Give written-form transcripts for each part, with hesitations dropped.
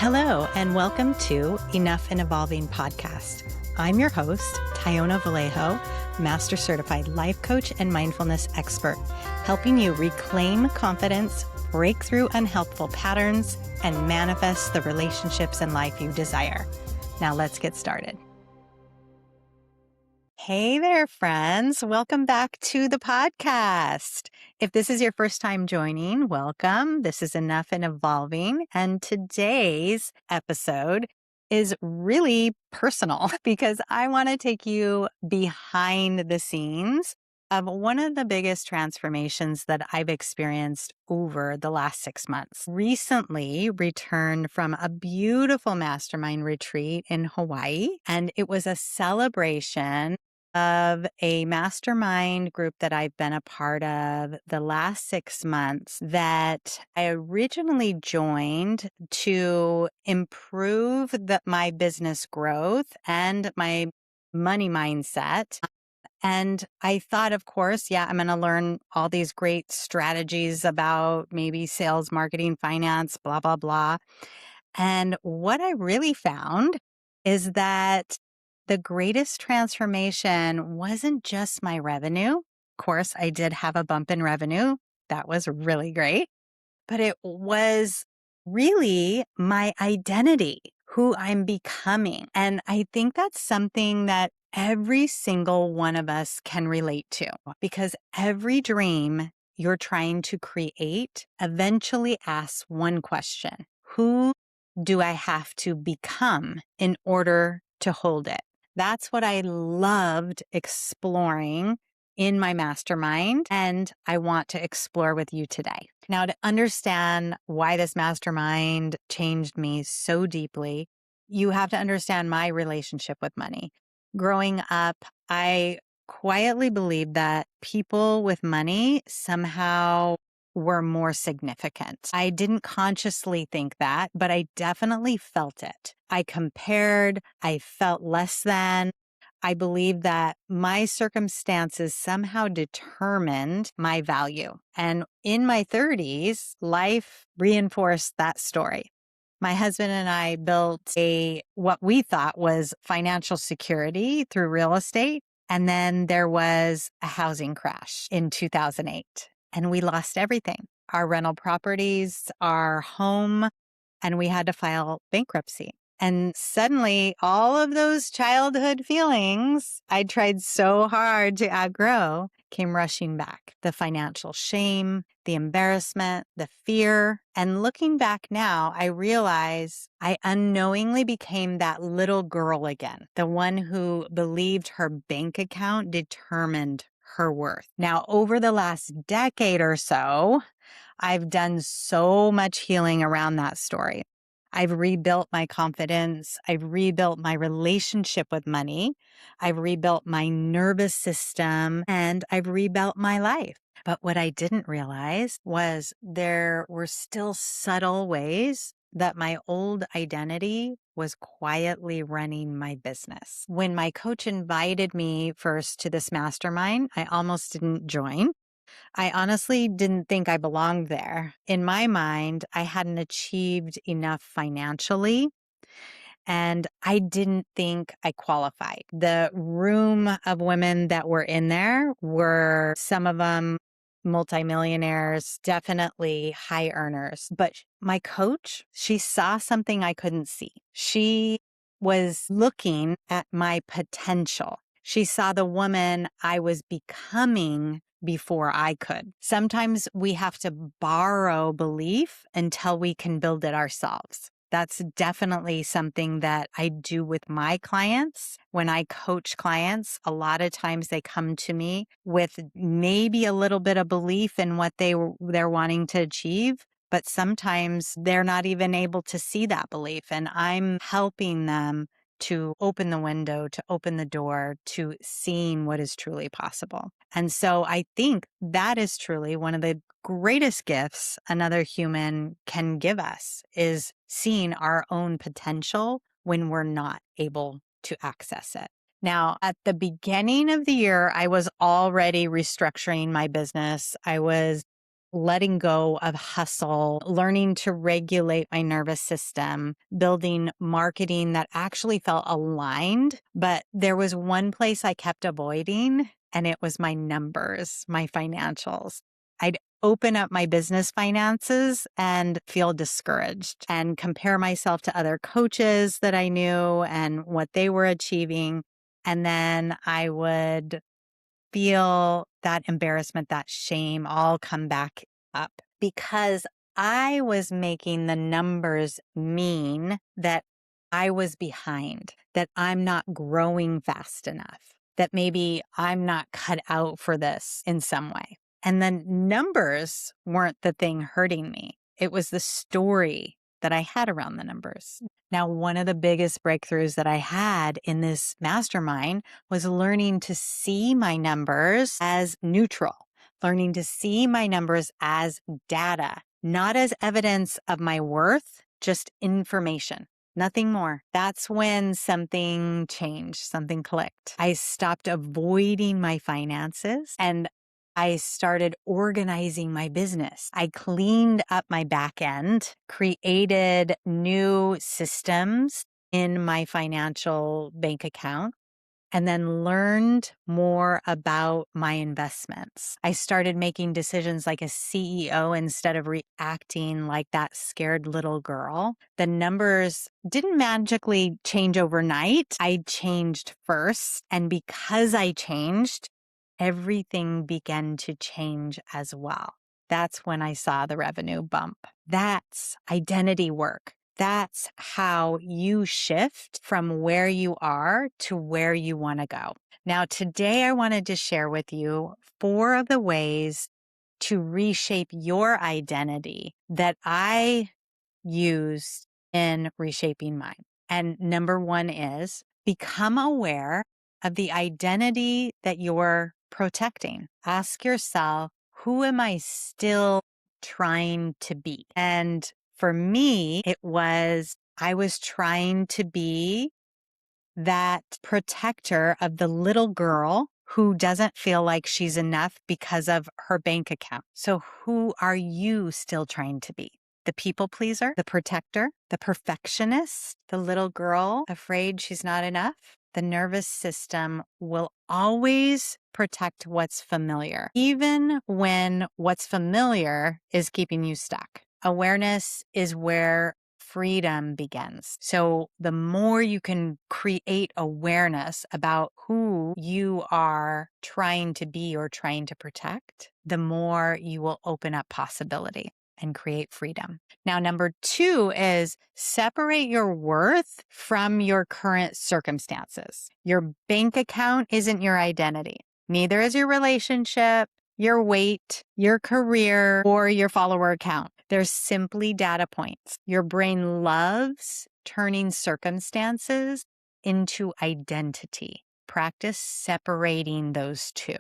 Hello, and welcome to Enough and Evolving podcast. I'm your host, Tiona Vallejo, Master Certified Life Coach and Mindfulness Expert, helping you reclaim confidence, break through unhelpful patterns, and manifest the relationships and life you desire. Now let's get started. Hey there, friends. Welcome back to the podcast. If this is your first time joining, welcome. This is Enough and Evolving. And today's episode is really personal because I want to take you behind the scenes of one of the biggest transformations that I've experienced over the last 6 months. Recently returned from a beautiful mastermind retreat in Hawaii, and it was a celebration of a mastermind group that I've been a part of the last 6 months that I originally joined to improve my business growth and my money mindset. And I thought, of course, I'm going to learn all these great strategies about maybe sales, marketing, finance, blah, blah, blah. And what I really found is that the greatest transformation wasn't just my revenue. Of course, I did have a bump in revenue. That was really great. But it was really my identity, who I'm becoming. And I think that's something that every single one of us can relate to, because every dream you're trying to create eventually asks one question: who do I have to become in order to hold it? That's what I loved exploring in my mastermind, and I want to explore with you today. Now, to understand why this mastermind changed me so deeply, you have to understand my relationship with money. Growing up, I quietly believed that people with money somehow were more significant. I didn't consciously think that, but I definitely felt it. I compared, I felt less than. I believed that my circumstances somehow determined my value. And in my 30s, life reinforced that story. My husband and I built what we thought was financial security through real estate. And then there was a housing crash in 2008. And we lost everything: our rental properties, our home, and we had to file bankruptcy. And suddenly, all of those childhood feelings I tried so hard to outgrow came rushing back. The financial shame, the embarrassment, the fear. And looking back now, I realize I unknowingly became that little girl again, the one who believed her bank account determined her worth. Now, over the last decade or so, I've done so much healing around that story. I've rebuilt my confidence. I've rebuilt my relationship with money. I've rebuilt my nervous system, and I've rebuilt my life. But what I didn't realize was there were still subtle ways that my old identity was quietly running my business. When my coach invited me first to this mastermind, I almost didn't join. I honestly didn't think I belonged there. In my mind, I hadn't achieved enough financially, and I didn't think I qualified. The room of women that were in there were, some of them multimillionaires, definitely high earners. But my coach, she saw something I couldn't see. She was looking at my potential. She saw the woman I was becoming before I could. Sometimes we have to borrow belief until we can build it ourselves. That's definitely something that I do with my clients. When I coach clients, a lot of times they come to me with maybe a little bit of belief in what they're wanting to achieve, but sometimes they're not even able to see that belief. And I'm helping them to open the window, to open the door to seeing what is truly possible. And so I think that is truly one of the greatest gifts another human can give us, is seeing our own potential when we're not able to access it. Now, at the beginning of the year, I was already restructuring my business. I was letting go of hustle, learning to regulate my nervous system, building marketing that actually felt aligned. But there was one place I kept avoiding, and it was my numbers, my financials. I'd open up my business finances and feel discouraged and compare myself to other coaches that I knew and what they were achieving. And then I would feel that embarrassment, that shame all come back up because I was making the numbers mean that I was behind, that I'm not growing fast enough, that maybe I'm not cut out for this in some way. And the numbers weren't the thing hurting me. It was the story that I had around the numbers. Now, one of the biggest breakthroughs that I had in this mastermind was learning to see my numbers as neutral, learning to see my numbers as data, not as evidence of my worth, just information. Nothing more. That's when something changed, something clicked. I stopped avoiding my finances and I started organizing my business. I cleaned up my back end, created new systems in my financial bank account, and then learned more about my investments. I started making decisions like a CEO instead of reacting like that scared little girl. The numbers didn't magically change overnight. I changed first. And because I changed, everything began to change as well. That's when I saw the revenue bump. That's identity work. That's how you shift from where you are to where you want to go. Now, today I wanted to share with you 4 of the ways to reshape your identity that I used in reshaping mine. And number 1 is become aware of the identity that you're protecting. Ask yourself, who am I still trying to be? And for me, I was trying to be that protector of the little girl who doesn't feel like she's enough because of her bank account. So who are you still trying to be? The people pleaser, the protector, the perfectionist, the little girl afraid she's not enough? The nervous system will always protect what's familiar, even when what's familiar is keeping you stuck. Awareness is where freedom begins. So the more you can create awareness about who you are trying to be or trying to protect, the more you will open up possibility and create freedom. Now, number 2 is separate your worth from your current circumstances. Your bank account isn't your identity. Neither is your relationship, your weight, your career, or your follower count. They're simply data points. Your brain loves turning circumstances into identity. Practice separating those two.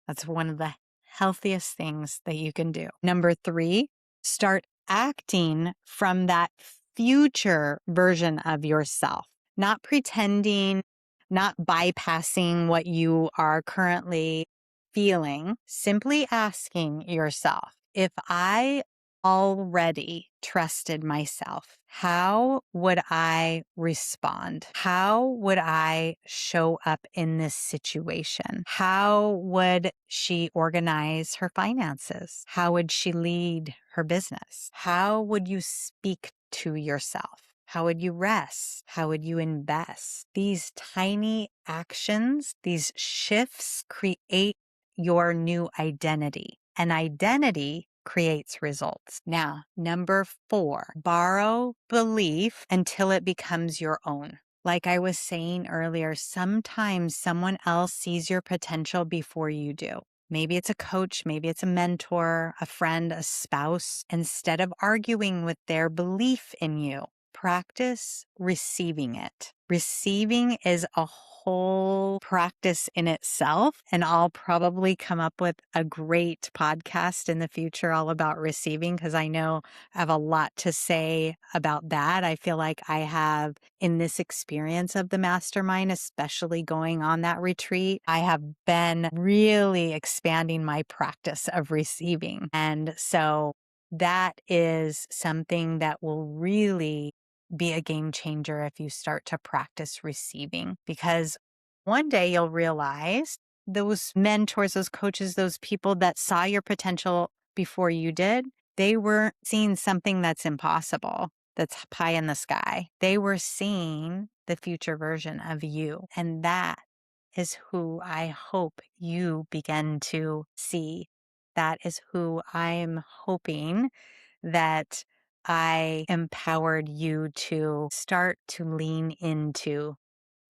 That's one of the healthiest things that you can do. Number 3, start acting from that future version of yourself, not pretending, not bypassing what you are currently feeling, simply asking yourself, if I already trusted myself, how would I respond? How would I show up in this situation? How would she organize her finances? How would she lead her business? How would you speak to yourself? How would you rest? How would you invest? These tiny actions, these shifts create your new identity. An identity creates results. Now, number 4, borrow belief until it becomes your own. Like I was saying earlier, sometimes someone else sees your potential before you do. Maybe it's a coach, maybe it's a mentor, a friend, a spouse. Instead of arguing with their belief in you, practice receiving it. Receiving is a whole practice in itself. And I'll probably come up with a great podcast in the future all about receiving, because I know I have a lot to say about that. I feel like I have, in this experience of the mastermind, especially going on that retreat, I have been really expanding my practice of receiving. And so that is something that will really be a game changer if you start to practice receiving, because one day you'll realize those mentors, those coaches, those people that saw your potential before you did, they weren't seeing something that's impossible, that's pie in the sky. They were seeing the future version of you. And that is who I hope you begin to see. That is who I'm hoping that I empowered you to start to lean into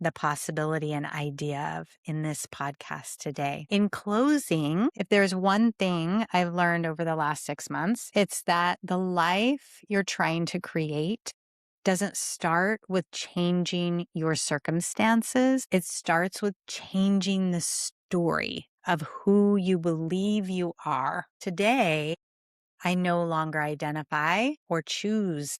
the possibility and idea of in this podcast today. In closing, if there's one thing I've learned over the last 6 months, it's that the life you're trying to create doesn't start with changing your circumstances. It starts with changing the story of who you believe you are. Today, I no longer identify or choose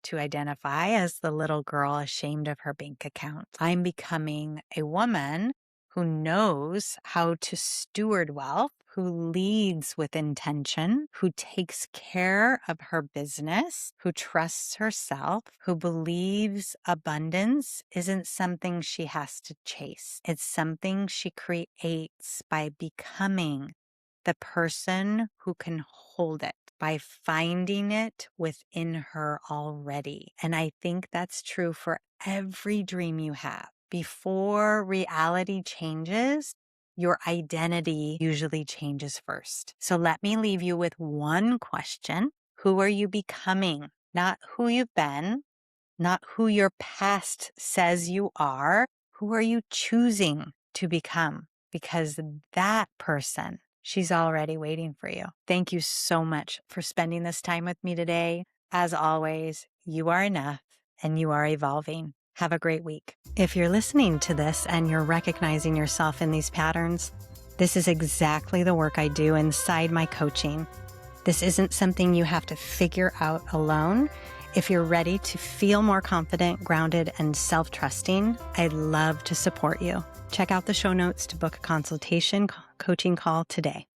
to identify as the little girl ashamed of her bank account. I'm becoming a woman who knows how to steward wealth, who leads with intention, who takes care of her business, who trusts herself, who believes abundance isn't something she has to chase. It's something she creates by becoming the person who can hold it, by finding it within her already. And I think that's true for every dream you have. Before reality changes, your identity usually changes first. So let me leave you with one question. Who are you becoming? Not who you've been, not who your past says you are. Who are you choosing to become? Because that person, she's already waiting for you. Thank you so much for spending this time with me today. As always, you are enough and you are evolving. Have a great week. If you're listening to this and you're recognizing yourself in these patterns, this is exactly the work I do inside my coaching. This isn't something you have to figure out alone. If you're ready to feel more confident, grounded, and self-trusting, I'd love to support you. Check out the show notes to book a consultation coaching call today.